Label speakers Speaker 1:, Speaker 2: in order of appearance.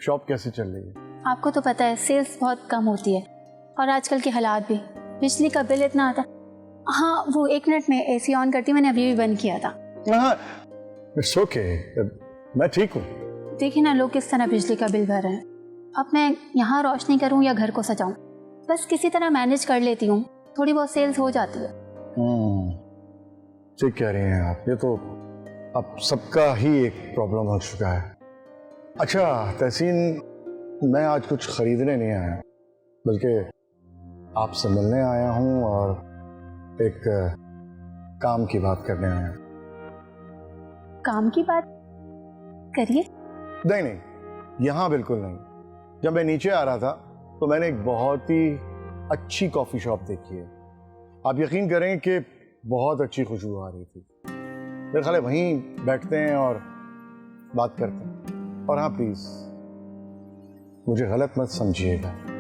Speaker 1: Shop कैसे चल रही है?
Speaker 2: आपको तो पता है सेल्स बहुत कम होती है और आजकल के हालात भी, बिजली का बिल इतना आता। हाँ वो 1 मिनट में एसी ऑन करती, मैंने अभी भी बंद किया था।
Speaker 1: हाँ इट्स ओके, मैं ठीक हूँ।
Speaker 2: देखिए ना लोग किस तरह बिजली का बिल भर रहे हैं। अब मैं यहाँ रोशनी करूँ या घर को सजाऊँ, बस किसी तरह मैनेज कर लेती हूँ, थोड़ी बहुत सेल्स हो जाती है।
Speaker 1: ठीक कह रही हैं आप, ये तो अब सबका ही एक प्रॉब्लम हो चुका है। अच्छा तहसीन, मैं आज कुछ खरीदने नहीं आया, बल्कि आपसे मिलने आया हूँ और एक काम की बात करने आया हूँ।
Speaker 2: काम की बात करिए।
Speaker 1: नहीं, यहाँ बिल्कुल नहीं। जब मैं नीचे आ रहा था तो मैंने एक बहुत ही अच्छी कॉफ़ी शॉप देखी है। आप यकीन करें कि बहुत अच्छी खुशबू आ रही थी। मेरे ख्याल है वहीं बैठते हैं और बात करते हैं। और हाँ प्लीज़ मुझे गलत मत समझिएगा,